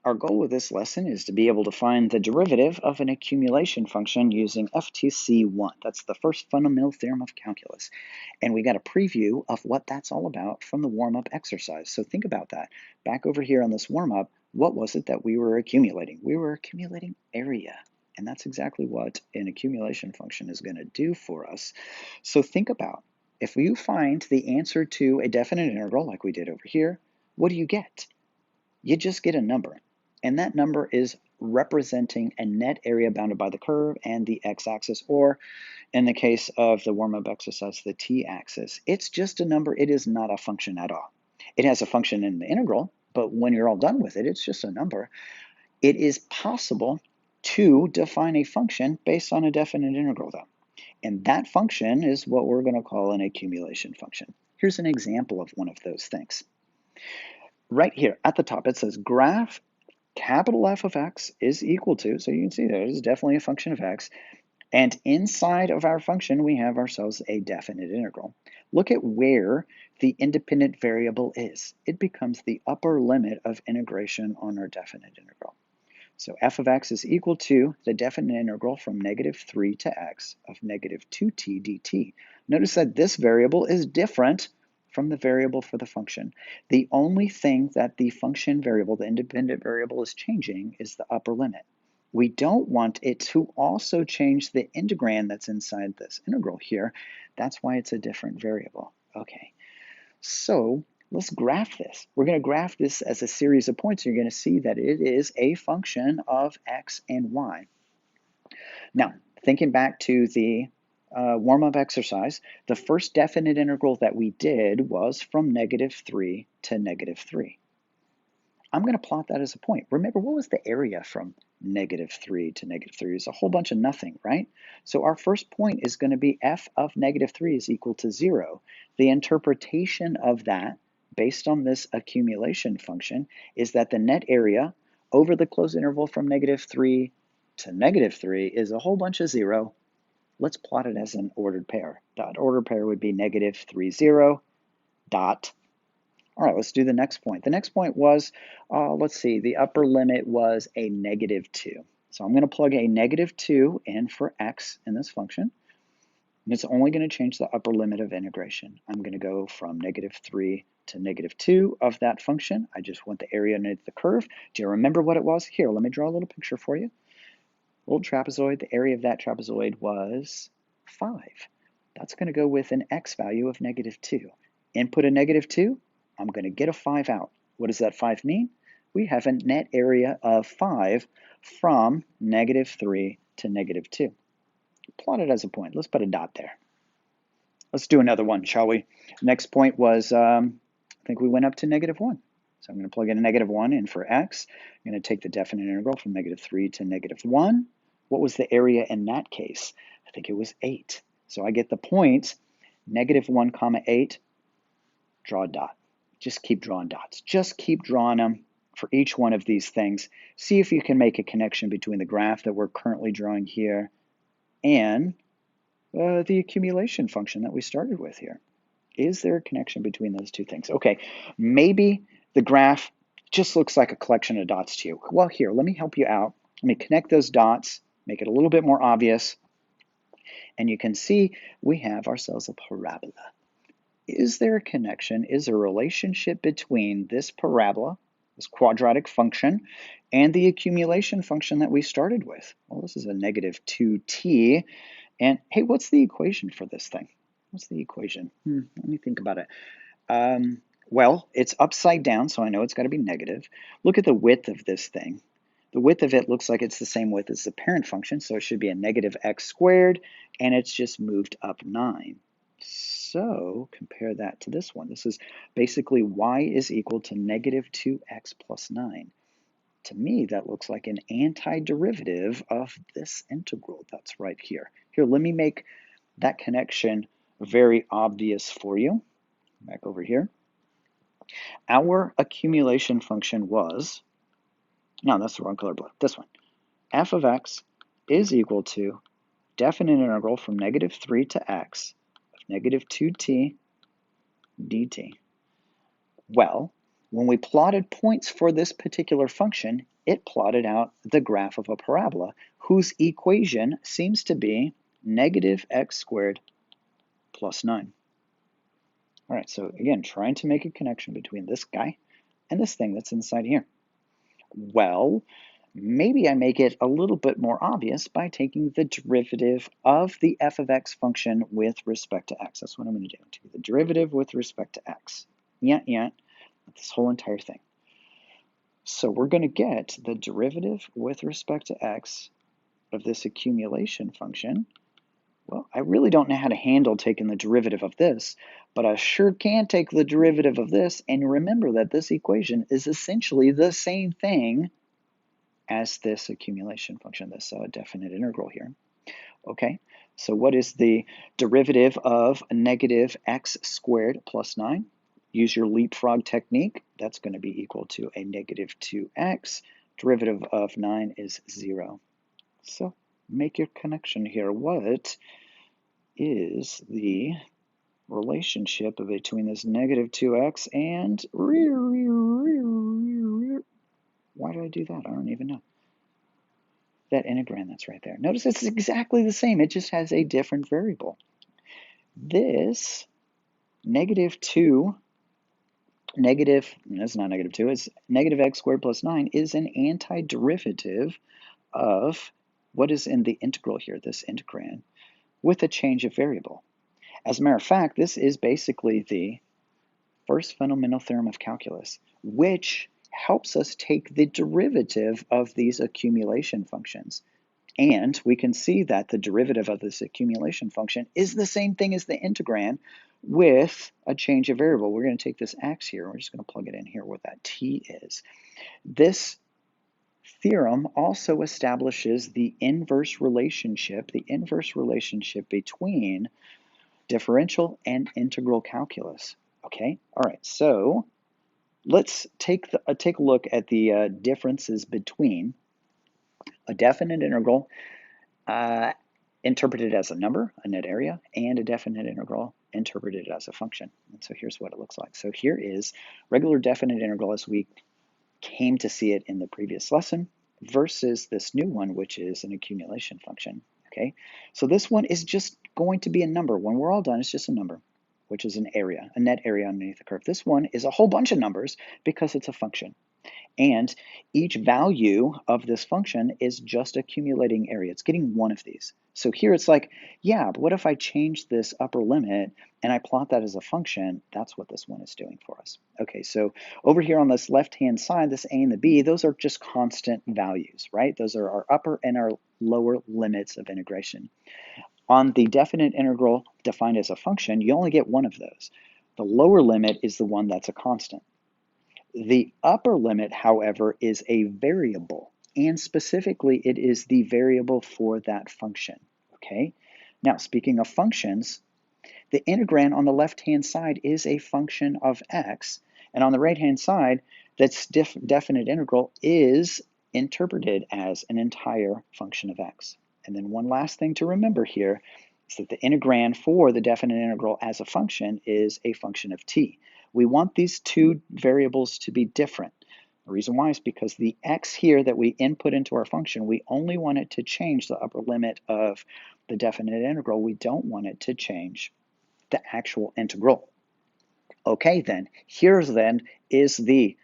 Our goal with this lesson is to be able to find the derivative of an accumulation function using FTC1. That's the first fundamental theorem of calculus. And we got a preview of what that's all about from the warm-up exercise. So think about that. Back over here on this warm-up, what was it that we were accumulating? We were accumulating area. And that's exactly what an accumulation function is going to do for us. So think about, if you find the answer to a definite integral like we did over here, what do you get? You just get a number, and that number is representing a net area bounded by the curve and the x-axis, or in the case of the warm-up exercise, the t-axis. It's just a number. It is not a function at all. It has a function in the integral, but when you're all done with it, it's just a number. It is possible to define a function based on a definite integral, though, and that function is what we're going to call an accumulation function. Here's an example of one of those things. Right here at the top, it says graph capital F of x is equal to, so you can see there is definitely a function of x, and inside of our function, we have ourselves a definite integral. Look at where the independent variable is. It becomes the upper limit of integration on our definite integral. So f of x is equal to the definite integral from -3 to x of -2t dt. Notice that this variable is different from the variable for the function. The only thing that the function variable, the independent variable, is changing is the upper limit. We don't want it to also change the integrand that's inside this integral here. That's why it's a different variable. Okay, so let's graph this. We're going to graph this as a series of points. You're going to see that it is a function of x and y. Now, thinking back to the warm-up exercise, the first definite integral that we did was from -3 to -3. I'm going to plot that as a point. Remember, what was the area from -3 to -3? It's a whole bunch of nothing, right? So our first point is going to be f of -3 is equal to 0. The interpretation of that, based on this accumulation function, is that the net area over the closed interval from -3 to -3 is a whole bunch of 0. Let's plot it as an ordered pair. Dot ordered pair would be -3, 0, dot. All right, let's do the next point. The next point was, let's see, the upper limit was a -2. So I'm going to plug a -2 in for x in this function. And it's only going to change the upper limit of integration. I'm going to go from -3 to -2 of that function. I just want the area underneath the curve. Do you remember what it was? Here, let me draw a little picture for you. Little trapezoid, the area of that trapezoid was 5. That's going to go with an x value of -2. Input a -2, I'm going to get a 5 out. What does that 5 mean? We have a net area of 5 from -3 to -2. Plot it as a point. Let's put a dot there. Let's do another one, shall we? Next point was, I think we went up to -1. So I'm going to plug in a -1 in for x. I'm going to take the definite integral from -3 to -1. What was the area in that case? I think it was 8. So I get the point, -1, 8, draw a dot. Just keep drawing dots. Just keep drawing them for each one of these things. See if you can make a connection between the graph that we're currently drawing here and the accumulation function that we started with here. Is there a connection between those two things? Okay, maybe the graph just looks like a collection of dots to you. Well, here, let me help you out. Let me connect those dots, make it a little bit more obvious, and you can see we have ourselves a parabola. Is there a connection, is there a relationship between this parabola, this quadratic function, and the accumulation function that we started with? Well, this is a -2t, and hey, what's the equation for this thing? What's the equation? Let me think about it. Well, it's upside down, so I know it's got to be negative. Look at the width of this thing. The width of it looks like it's the same width as the parent function, so it should be a -x squared, and it's just moved up 9. So compare that to this one. This is basically y is equal to -2x plus 9. To me, that looks like an antiderivative of this integral that's right here. Here, let me make that connection very obvious for you. Back over here. Our accumulation function was, no, that's the wrong color blue, this one. F of x is equal to definite integral from -3 to x of -2t dt. Well, when we plotted points for this particular function, it plotted out the graph of a parabola whose equation seems to be negative x squared plus 9. All right, so again, trying to make a connection between this guy and this thing that's inside here. Well, maybe I make it a little bit more obvious by taking the derivative of the f of x function with respect to x. That's what I'm going to do. Take the derivative with respect to x. Yeah, this whole entire thing. So we're going to get the derivative with respect to x of this accumulation function. Well, I really don't know how to handle taking the derivative of this, but I sure can take the derivative of this, and remember that this equation is essentially the same thing as this accumulation function, this definite integral here. Okay, so what is the derivative of negative x squared plus 9? Use your leapfrog technique. That's going to be equal to a negative 2x. Derivative of 9 is 0. So make your connection here. What is the relationship between this negative 2x and... Why did I do that? I don't even know. That integrand that's right there. Notice it's exactly the same. It just has a different variable. This negative 2, it's not negative 2, it's negative x squared plus 9 is an antiderivative of what is in the integral here, this integrand, with a change of variable. As a matter of fact, this is basically the first fundamental theorem of calculus, which helps us take the derivative of these accumulation functions. And we can see that the derivative of this accumulation function is the same thing as the integrand with a change of variable. We're going to take this x here. We're just going to plug it in here where that t is. This theorem also establishes the inverse relationship between differential and integral calculus. Okay, all right, so let's take a look at the differences between a definite integral interpreted as a number, a net area, and a definite integral interpreted as a function. And so here's what it looks like. So here is regular definite integral as we came to see it in the previous lesson versus this new one, which is an accumulation function. Okay, so this one is just going to be a number. When we're all done, it's just a number, which is an area, a net area underneath the curve. This one is a whole bunch of numbers because it's a function. And each value of this function is just accumulating area. It's getting one of these. So here it's like, yeah, but what if I change this upper limit and I plot that as a function? That's what this one is doing for us. Okay, so over here on this left-hand side, this a and the b, those are just constant values, right? Those are our upper and our lower limits of integration. On the definite integral defined as a function, you only get one of those. The lower limit is the one that's a constant. The upper limit, however, is a variable, and specifically it is the variable for that function, okay? Now, speaking of functions, the integrand on the left-hand side is a function of x, and on the right-hand side, that's definite integral is interpreted as an entire function of x. And then one last thing to remember here is that the integrand for the definite integral as a function is a function of t. We want these two variables to be different. The reason why is because the x here that we input into our function, we only want it to change the upper limit of the definite integral. We don't want it to change the actual integral. Okay, then, here's then is the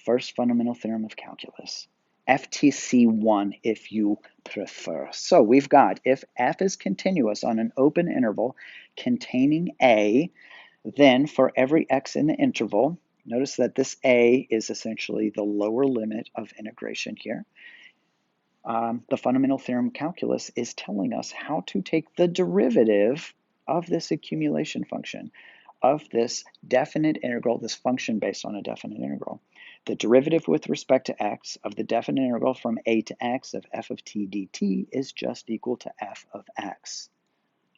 first fundamental theorem of calculus. FTC1 if you prefer. So we've got if f is continuous on an open interval containing a, then for every x in the interval, notice that this a is essentially the lower limit of integration here. The fundamental theorem calculus is telling us how to take the derivative of this accumulation function, of this definite integral, this function based on a definite integral. The derivative with respect to x of the definite integral from a to x of f of t dt is just equal to f of x.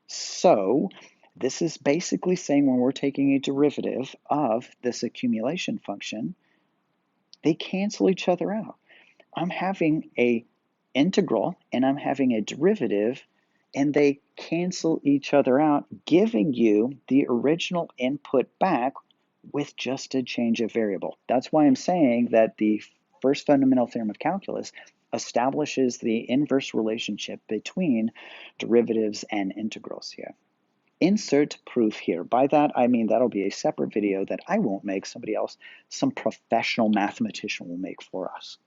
So this is basically saying when we're taking a derivative of this accumulation function, they cancel each other out. I'm having an integral and I'm having a derivative, and they cancel each other out, giving you the original input back with just a change of variable. That's why I'm saying that the first fundamental theorem of calculus establishes the inverse relationship between derivatives and integrals here. Insert proof here. By that, I mean that'll be a separate video that I won't make, somebody else, some professional mathematician will make for us.